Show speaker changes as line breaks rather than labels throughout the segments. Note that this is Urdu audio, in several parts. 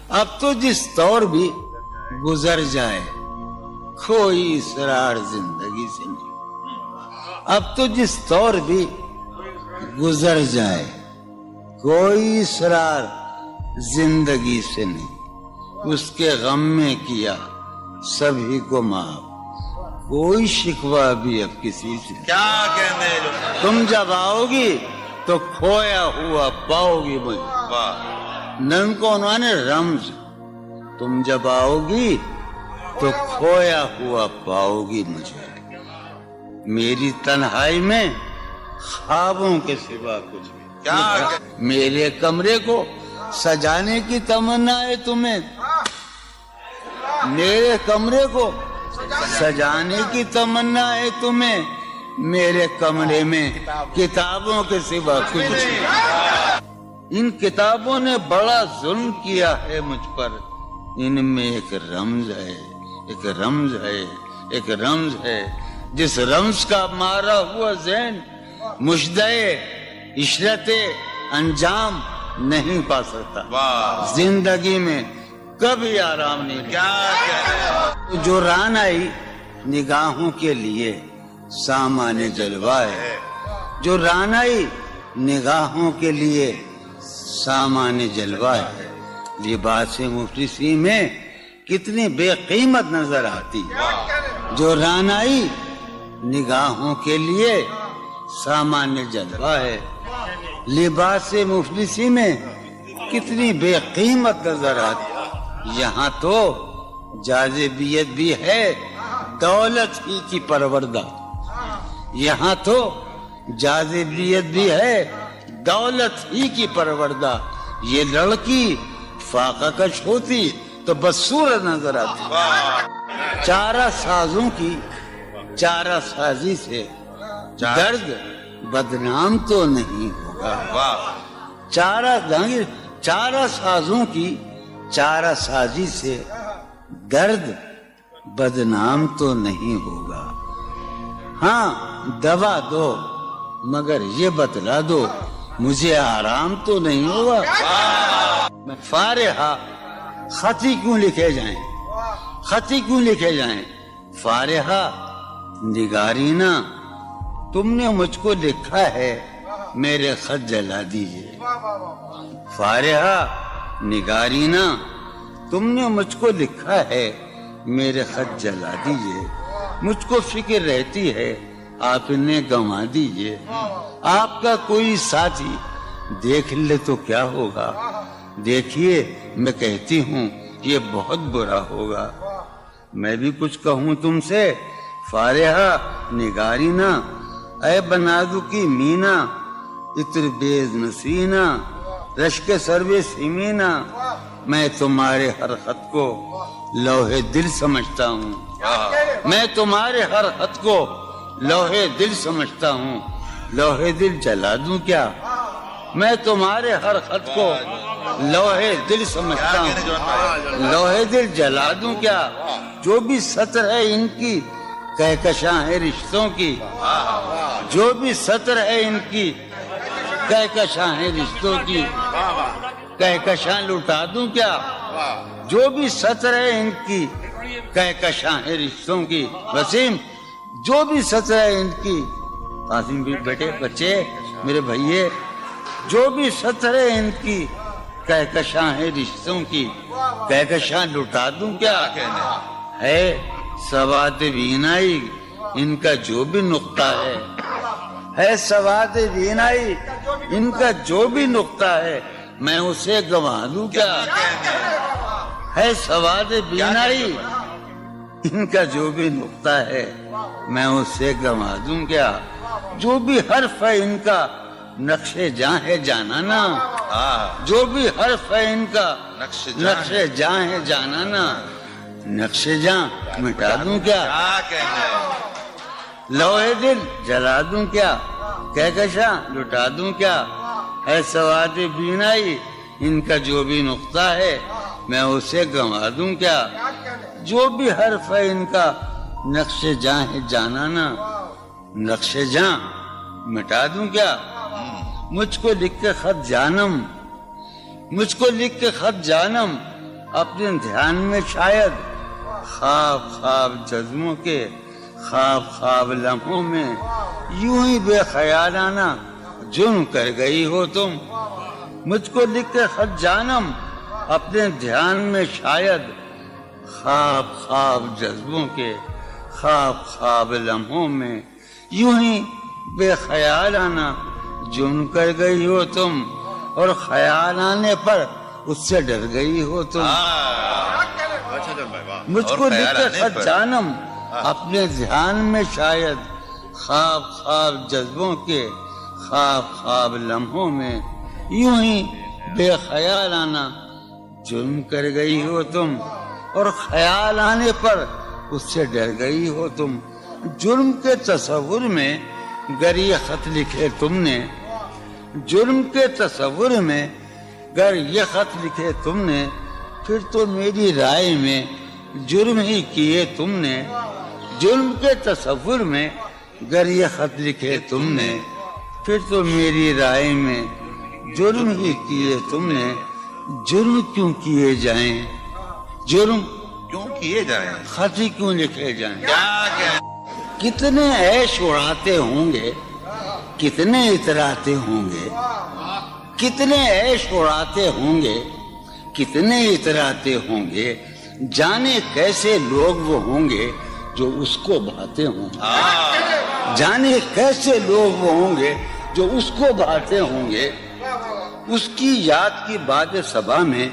اب تو جس طور بھی گزر جائے کوئی اسرار زندگی سے نہیں، اب تو جس طور بھی گزر جائے کوئی اسرار زندگی سے نہیں، اس کے غم میں کیا سبھی کو معاف، کوئی شکوہ بھی اب کسی سے
کیا کہنے جو
تم جب آؤ گی تو کھویا ہوا پاؤ گی مجھے، نن کو انہوں نے رمز، تم جب آؤ گی تو کھویا ہوا پاؤ گی مجھے، میری تنہائی میں خوابوں کے سوا کچھ بھی
کیا
میرے کمرے کو سجانے کی تمنا ہے تمہیں، میرے کمرے کو سجانے کی تمنا ہے تمہیں، میرے کمرے میں کتابوں کے سوا کچھ نہیں، ان کتابوں نے بڑا ظلم کیا ہے مجھ پر، ان میں ایک رمز ہے، ایک رمز ہے، ایک رمز ہے، جس رمز کا مارا ہوا ذہن مشدے عشرت انجام نہیں پا سکتا، زندگی میں کبھی آرام نہیں
کیا کہنے
جو ران آئی نگاہوں کے لیے سامان جلوہ ہے، جو ران آئی نگاہوں کے لیے سامان جلوہ ہے، لباس مفلسی میں کتنی بے قیمت نظر آتی ہے، جو ران آئی نگاہوں کے لیے سامان جلوہ ہے، لباس مفلسی میں کتنی بے قیمت نظر آتی ہے، یہاں تو جاذبیت بھی ہے دولت ہی کی پروردہ، یہاں تو جاذبیت بھی ہے دولت ہی کی پروردہ، یہ لڑکی فاقہ کش ہوتی تو بدصورت نظر آتی، چارہ سازوں کی چارہ سازی سے درد بدنام تو نہیں ہوگا، چارہ سازوں کی چارہ سازی سے درد بدنام تو نہیں ہوگا، ہاں دوا دو مگر یہ بتلا دو مجھے آرام تو نہیں ہوگا، فارحہ خطی کیوں لکھے جائیں، خطی کیوں لکھے جائیں، فارحہ نگارینا تم نے مجھ کو لکھا ہے میرے خط جلا دیجئے، فارحہ نگارینا تم نے مجھ کو لکھا ہے میرے خط جلا دیجئے، مجھ کو فکر رہتی ہے آپ انہیں گنوا دیجئے، آپ کا کوئی ساتھی دیکھ لے تو کیا ہوگا، دیکھیے میں کہتی ہوں یہ بہت برا ہوگا، میں بھی کچھ کہوں تم سے فارحہ نگارینا، اے بنادو کی مینا عطر بیز نسینا رشک سروے سیمینا، میں تمہارے ہر خط کو لوہے دل سمجھتا ہوں، میں تمہارے ہر خط کو لوہے دل سمجھتا ہوں، لوہے دل جلا دوں کیا، میں تمہارے ہر خط کو لوہے دل سمجھتا ہوں، لوہے دل جلا دوں کیا، جو بھی سطر ہے ان کی کہکشاں ہے رشتوں کی، جو بھی سطر ہے ان کی کہکشاں ہے رشتوں کی، کہکشاں لٹا دوں کیا، جو بھی سطر ہے ان کی کہکشاں ہے رشتوں کی، وسیم جو بھی سطر ہے ان کی، قاسم بھی بیٹے بچے میرے بھائیے، جو بھی سطر ہے ان کی کہکشاں ہے رشتوں کی، کہکشاں لٹا دوں کیا، ہے سواد بینائی ان کا جو بھی نقطہ ہے سواد بینائی ان کا جو بھی نقطہ ہے میں اسے گنوا دوں کیا، ہے سواد بینائی ان کا جو بھی نقطہ ہے میں اسے گنوا دوں کیا، جو بھی حرف ہے ان کا نقش جاں ہے جانانا، جو بھی حرف ہے ان کا نقش جاں ہے جانانا، نقش جاں مٹا دوں کیا، لوہے دل جلا دوں کیا، کہکشاں لٹا دوں کیا، ہے سواد بینائی ان کا جو بھی نقطہ ہے میں اسے گنوا دوں کیا، جو بھی حرف ہے ان کا نقش جاں ہے جانانا، نقش جاں مٹا دوں کیا، مجھ کو لکھ کے خط جانم، مجھ کو لکھ کے خط جانم اپنے دھیان میں شاید خواب خواب جذبوں کے خواب خواب لمحوں میں یوں ہی بے خیالانہ جرم کر گئی ہو تم. مجھ کو لکھ کے خط جانم اپنے دھیان میں شاید خواب خواب جذبوں کے خواب خواب لمحوں میں یوں ہی بے خیالانہ جرم کر گئی ہو تم, اور خیال آنے پر اس سے ڈر گئی ہو تم. مجھ کو لکھ کے خط جانم اپنے دھیان میں شاید خواب خواب جذبوں کے خواب خواب لمحوں میں یوں ہی بے خیالانہ جرم کر گئی ہو تم, اور خیال آنے پر اس سے ڈر گئی ہو تم. جرم کے تصور میں گر یہ خط لکھے تم نے, جرم کے تصور میں گر یہ خط لکھے تم نے, پھر تو میری رائے میں جرم ہی کیے تم نے. جرم کے تصور میں گر یہ خط لکھے تم نے, پھر تو میری رائے میں جرم ہی کیے تم نے. جرم کیوں کیے جائیں, جرم
کیوں کیے جائیں,
خط ہی کیوں لکھے جائیں.
کیا
کتنے عیش اڑاتے ہوں گے, کتنے اتراتے ہوں گے, کتنے عیش اڑاتے ہوں گے, کتنے اتراتے ہوں گے, جانے کیسے لوگ وہ ہوں گے جو اس کو بھاتے ہوں گے. جانے کیسے لوگ وہ ہوں گے جو اس کو بھاتے ہوں گے. اس کی یاد کی باد صبا میں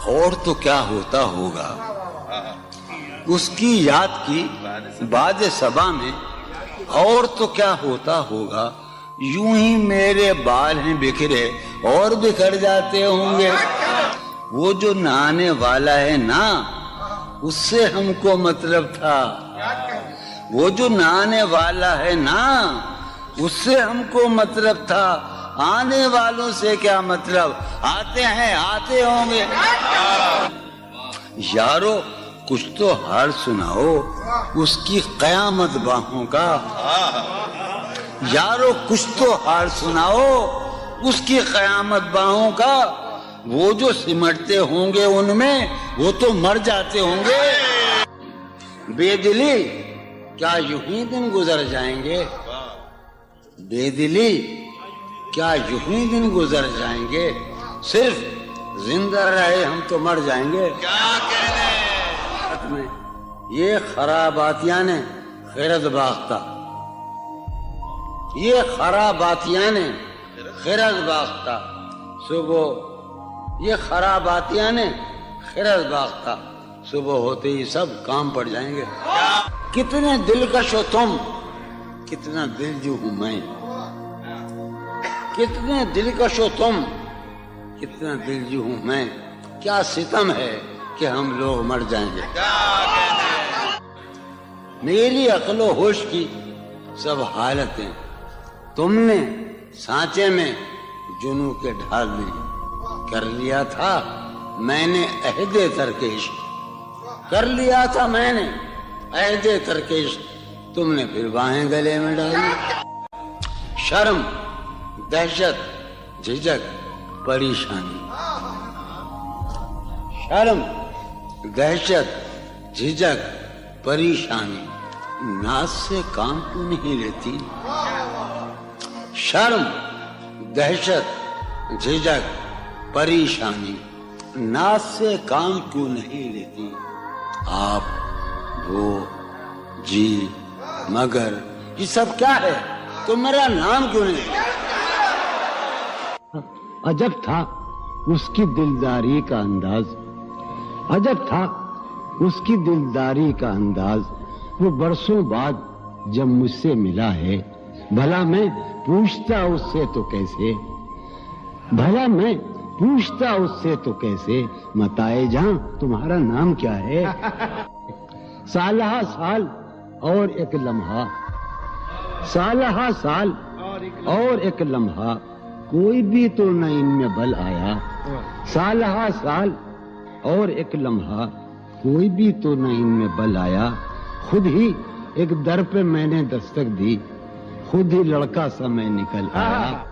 اور تو کیا ہوتا ہوگا, اس کی یاد کی باد صبا میں اور تو کیا ہوتا ہوگا. یوں ہی میرے بال ہیں بکھرے اور بکھر جاتے ہوں گے. وہ جو نہانے والا ہے نا اس سے ہم کو مطلب تھا, وہ جو نہانے والا ہے نا اس سے ہم کو مطلب تھا. آنے والوں سے کیا مطلب, آتے ہیں آتے ہوں گے. یارو کچھ تو حال سناؤ اس کی قیامت باہوں کا. یارو کچھ تو حال سناؤ اس کی قیامت باہوں کا. وہ جو سمٹتے ہوں گے ان میں وہ تو مر جاتے ہوں گے. بے دلی کیا یوں ہی دن گزر جائیں گے, بے دلی کیا یوں ہی دن گزر جائیں گے. صرف زندہ رہے ہم تو مر جائیں گے. میں یہ خراباتیاں نے خیرت باختہ, یہ خراباتیاں نے خیرت باختہ. صبح یہ خراباتیاں نے خیرت باختہ, صبح ہوتے ہی سب کام پڑ جائیں گے. کتنے دلکش ہو تم, کتنا دل جو ہوں میں. کتنے دلکش ہو تم, کتنا دل جو ہوں میں. کیا ستم ہے کہ ہم لوگ مر جائیں گے. میری عقل و ہوش کی سب حالتیں تم نے سانچے میں جنوں کے ڈھال میں کر لیا تھا. میں نے عہد ترک عشق کر لیا تھا, میں نے عہد ترک عشق, تم نے پھر باہیں گلے میں ڈالی. شرم دہشت جھجک پریشانی, شرم دہشت جھجک پریشانی, ناز سے کام کیوں نہیں لیتی. شرم دہشت جھجک پریشانی, ناز سے کام کیوں نہیں لیتی. آپ وہ جی مگر یہ سب کیا ہے, تو میرا نام کیوں نہیں. عجب تھا اس کی دلداری کا انداز, عجب تھا اس کی دلداری کا انداز. وہ برسوں بعد جب مجھ سے ملا ہے, بھلا میں پوچھتا اس سے تو کیسے, بھلا میں پوچھتا اس سے تو کیسے, متائے جہاں تمہارا نام کیا ہے. سالہ سال اور ایک لمحہ, سالہ سال اور ایک لمحہ, کوئی بھی تو نہ ان میں بل آیا. سالہ سال اور ایک لمحہ, کوئی بھی تو نہ ان میں بل آیا. خود ہی ایک در پہ میں نے دستک دی, خود ہی لڑکا سا میں نکل آیا.